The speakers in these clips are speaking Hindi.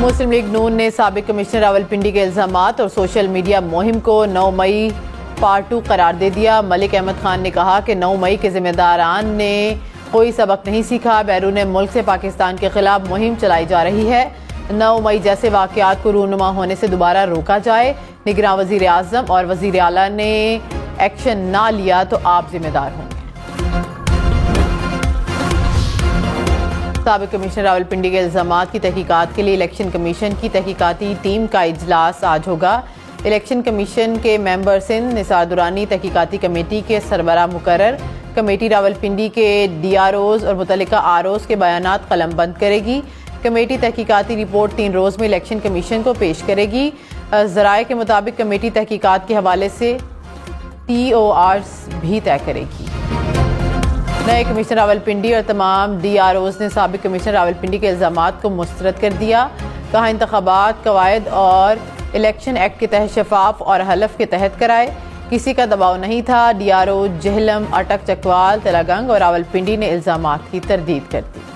मुस्लिम लीग नून ने साबिक कमिश्नर रावलपिंडी के इल्जामात और सोशल मीडिया मुहिम को 9 मई पार्ट 2 करार दे दिया। मलिक अहमद खान ने कहा कि 9 मई के जिम्मेदारान ने कोई सबक नहीं सीखा। बैरून मुल्क से पाकिस्तान के खिलाफ मुहिम चलाई जा रही है। 9 मई जैसे वाकयात को रूनुमा होने से दोबारा रोका जाए। निगरान वजीर आजम और वजीर आला ने एक्शन ना लिया तो आप जिम्मेदार होंगे। साबिक कमिश्नर रावलपिंडी के इल्जामात की तहकीकात के लिए इलेक्शन कमीशन की तहकीकाती टीम का इजलास आज होगा। इलेक्शन कमीशन के मेंबर सिंध निसार दुरानी तहकीकाती कमेटी के सरबराह मुकर्रर। कमेटी रावलपिंडी के DROs और मुतल्लिका ROs के बयानात कलमबंद करेगी। कमेटी तहकीकाती रिपोर्ट 3 रोज में इलेक्शन कमीशन को पेश करेगी। ज़राए के मुताबिक कमेटी तहकीकात के हवाले से TORs भी तय करेगी। नए कमिश्नर रावलपिंडी और तमाम DROs ने साबिक कमिश्नर रावलपिंडी के इल्जामात को मुस्तरद कर दिया। कहा इंतखाबात कवायद और इलेक्शन एक्ट के तहत शफाफ और हलफ के तहत कराए, किसी का दबाव नहीं था। DRO जहलम, अटक, चकवाल, तलागंग और रावलपिंडी ने इल्जामात की तरदीद कर दी।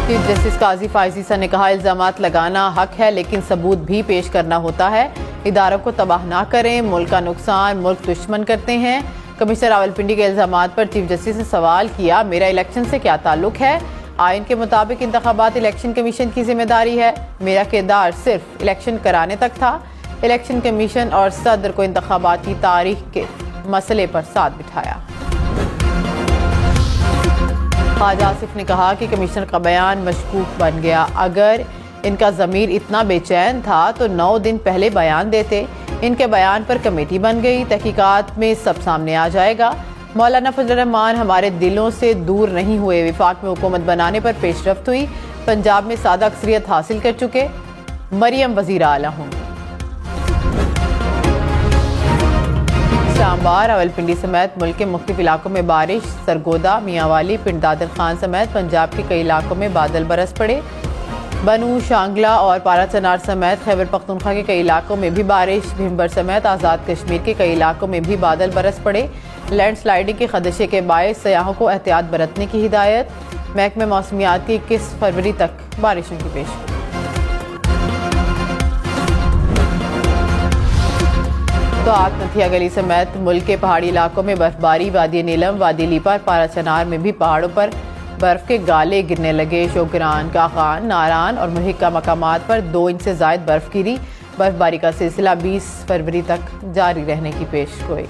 चीफ जस्टिस काजी फायजीसा ने कहा इल्जामात लगाना हक है लेकिन सबूत भी पेश करना होता है। इदारों को तबाह ना करें, मुल्क का नुकसान मुल्क दुश्मन करते हैं। कमिश्नर रावलपिंडी के इल्जामात पर चीफ जस्टिस ने सवाल किया, मेरा इलेक्शन से क्या ताल्लुक है? आइन के मुताबिक इंतखाबात इलेक्शन कमीशन की जिम्मेदारी है। मेरा किरदार सिर्फ इलेक्शन कराने तक था। इलेक्शन कमीशन और सदर को इंतखाबात की तारीख के मसले पर साथ बिठाया। ख्वाजा आसिफ ने कहा कि कमिश्नर का बयान मशकूक बन गया। अगर इनका ज़मीर इतना बेचैन था तो 9 दिन पहले बयान देते। इनके बयान पर कमेटी बन गई। तहकीकात में सब सामने आ जाएगा। मौलाना फजल रहमान हमारे दिलों से दूर नहीं हुए। विफाक में हुकूमत बनाने पर पेशरफ्त हुई। पंजाब में सादा अक्सरियत हासिल कर चुके। मरियम वजीर आला होंगी। इस्लामाबाद, रावलपिंडी समेत मुल्क के मुख्तलिफ इलाकों में बारिश। सरगोदा, मियांवाली, पिंड दादर खान समेत पंजाब के कई इलाकों में बादल बरस पड़े। बनू, शांगला और पाराचनार समेत खैबर पख्तूनख्वा के कई इलाकों में भी बारिश। भिम्बर समेत आज़ाद कश्मीर के कई इलाकों में भी बादल बरस पड़े। लैंडस्लाइडिंग के खदशे के बायस सयाहों को एहतियात बरतने की हिदायत। महकमे मौसमियात की 21 फरवरी तक बारिशों की पेशगोई। तो नथिया गली समेत मुल्क के पहाड़ी इलाकों में बर्फबारी। वादी नीलम, वादी लीपर, पाराचनार में भी पहाड़ों पर बर्फ के गाले गिरने लगे। शोगरान, काखान, नारान और मुहिक्का मकामात पर 2 इंच से जायद बर्फ गिरी। बर्फबारी का सिलसिला 20 फरवरी तक जारी रहने की पेशगोई।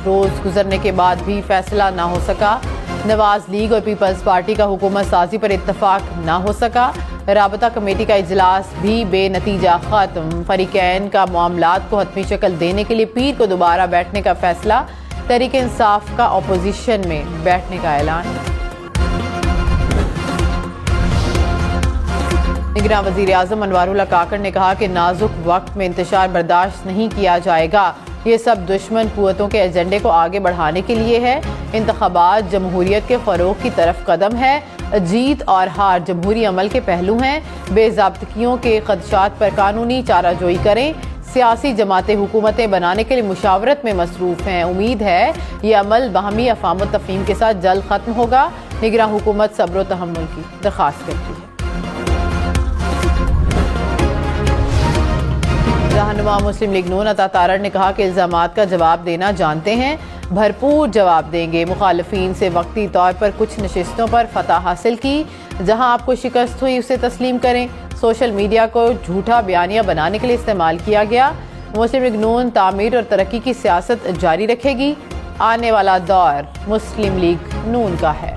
रोज गुजरने के बाद भी फैसला ना हो सका। नवाज लीग और पीपल्स पार्टी का हुकूमत साजी पर इत्तफाक ना हो सका। राबता कमेटी का इजलास भी बेनतीजा खत्म। फरीकैन का मामलात को हतमी शक्ल देने के लिए पीर को दोबारा बैठने का फैसला। तहरीक इंसाफ का अपोजिशन में बैठने का ऐलान। निगरान वजीर आजम अनवारुल्लाह काकड़ ने कहा कि नाजुक वक्त में इंतशार बर्दाश्त नहीं किया जाएगा। ये सब दुश्मन कुव्वतों के एजेंडे को आगे बढ़ाने के लिए है। इंतखाबात जमहूरियत के फरोग की तरफ कदम है। जीत और हार जमहूरी अमल के पहलू हैं। बेज़ाब्तगियों के खदशात पर कानूनी चाराजोई करें। सियासी जमातें हुकूमतें बनाने के लिए मुशावरत में मसरूफ हैं। उम्मीद है ये अमल बाहमी अफ़ाम व तफ़हीम के साथ जल्द खत्म होगा। निगरान हुकूमत सब्र व तहम्मुल की दरख्वास्त करती है। रहनुमा मुस्लिम लीग नून अता तारड़ ने कहा कि इल्जामात का जवाब देना जानते हैं, भरपूर जवाब देंगे। मुखालिफिन से वक्ती तौर पर कुछ नशिस्तों पर फतह हासिल की। जहां आपको शिकस्त हुई उसे तस्लीम करें। सोशल मीडिया को झूठा बयानिया बनाने के लिए इस्तेमाल किया गया। मुस्लिम लीग नून तामीर और तरक्की की सियासत जारी रखेगी। आने वाला दौर मुस्लिम लीग नून का है।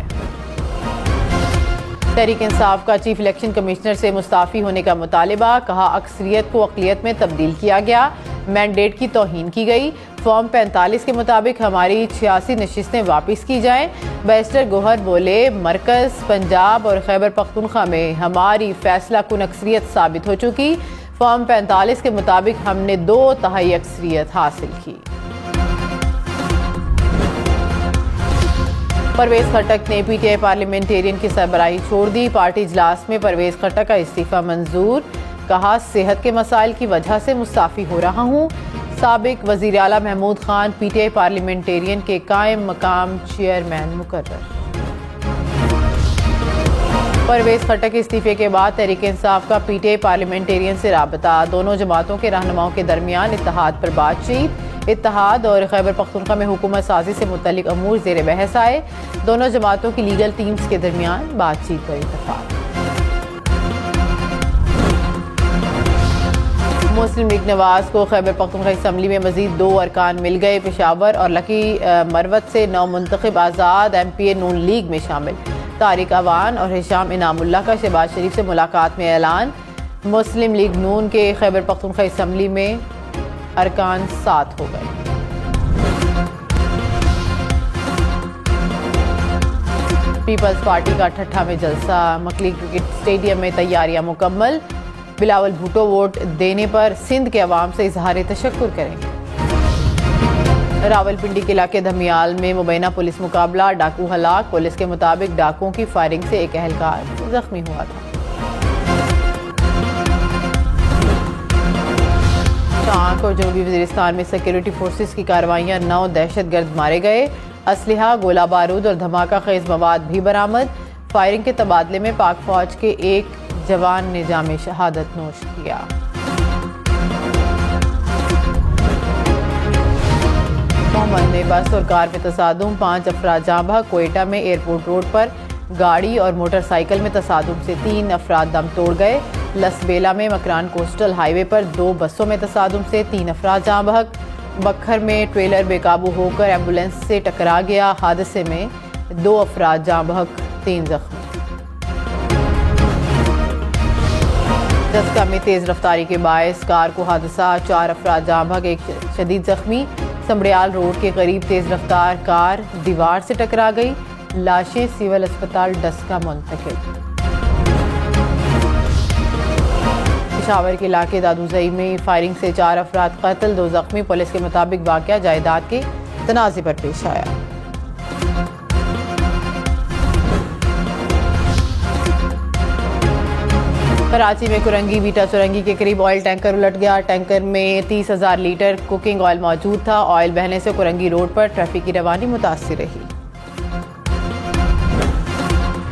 तहरीक इंसाफ का चीफ इलेक्शन कमिश्नर से मुस्ताफ़ी होने का मुतालिबा। कहा अक्सरियत को अक़लियत में तब्दील किया गया। मैंडेट की तौहीन की गई। फॉर्म 45 के मुताबिक हमारी 86 नशिस्तें वापस की जाएं। बैरिस्टर गोहर बोले मरकज़, पंजाब और खैबर पख्तूनख्वा में हमारी फैसला कुन अक्सरियत साबित हो चुकी। फॉर्म 45 के मुताबिक हमने 2/3 अक्सरियत हासिल की। परवेज खट्टक ने PTI पार्लियामेंटेरियन की सरबराही छोड़ दी। पार्टी इजलास में परवेज खट्टक का इस्तीफा मंजूर। कहा सेहत के मसाइल की वजह से मुस्ताफ़ी हो रहा हूँ। साबिक वज़ीर आला महमूद खान PTI पार्लियामेंटेरियन के कायम मकाम चेयरमैन मुकर्रर। परवेज खट्टक के इस्तीफे के बाद तहरीक इंसाफ का PTI पार्लियामेंटेरियन से राबता। दोनों जमातों के रहनुमाओं के दरमियान इत्तेहाद पर बातचीत। इत्तेहाद और खैबर पख्तूनख्वा में हुकूमत साजी से मुतल्लिक अमूर ज़ेर बहस आए। दोनों जमातों की लीगल टीम्स के दरमियान बातचीत पर इत्तेफाक। मुस्लिम लीग नवाज को खैबर पख्तूनख्वा असम्बली में मजीद 2 अरकान मिल गए। पेशावर और लकी मरवत से 9 मुंतखब आज़ाद MPA नून लीग में शामिल। तारिक अवान और हिशाम इनामुल्लाह का शहबाज शरीफ से मुलाकात में ऐलान। मुस्लिम लीग नून के खैबर पख्तूनख्वा असम्बली में अरकान 7 हो गए। पीपल्स पार्टी का ठट्ठा में जलसा। मकली क्रिकेट स्टेडियम में तैयारियां मुकम्मल। बिलावल भुट्टो वोट देने पर सिंध के अवाम से इजहार तशक्कुर करेंगे। रावलपिंडी के इलाके धमियाल में मुबैना पुलिस मुकाबला। डाकू हलाक। पुलिस के मुताबिक डाकुओं की फायरिंग से एक अहलकार जख्मी हुआ था। शाख और जनूबी वजीरिस्तान में सिक्योरिटी फोर्सेस की कार्रवाइयां। 9 दहशतगर्द मारे गए। असलहा, गोला बारूद और धमाका खेज मवाद भी बरामद। फायरिंग के तबादले में पाक फौज के एक जवान ने जामे शहादत नोश किया। मोहम्मद में बस और कार में तसादुम। 5 अफराद जाँ बहक। कोयटा में एयरपोर्ट रोड पर गाड़ी और मोटरसाइकिल में तसादुम से 3 अफराद दम तोड़ गए। लसबेला में मकरान कोस्टल हाईवे पर 2 बसों में तसादुम से 3 अफराद जाँ बहक। बखर में ट्रेलर बेकाबू होकर एम्बुलेंस से टकरा गया। हादसे में 2 अफराद जाँ बहक, 3 जख्मी। जस्का में तेज रफ्तारी के बायस कार को हादसा। 4 अफराद जाँ बहक, 1 शदीद जख्मी। समड़ियाल रोड के करीब तेज रफ्तार कार दीवार से टकरा गई। लाशें सिविल अस्पताल डस्का मुंतकिल। पेशावर के इलाके दादूजई में फायरिंग से 4 अफराद कत्ल, 2 जख्मी। पुलिस के मुताबिक वाकया जायदाद के तनाज़े पर पेश आया। कराची में कुरंगी बीटा चुरंगी के करीब ऑयल टैंकर उलट गया। टैंकर में 30,000 लीटर कुकिंग ऑयल मौजूद था। ऑयल बहने से कुरंगी रोड पर ट्रैफिक की रवानी मुतासिर रही।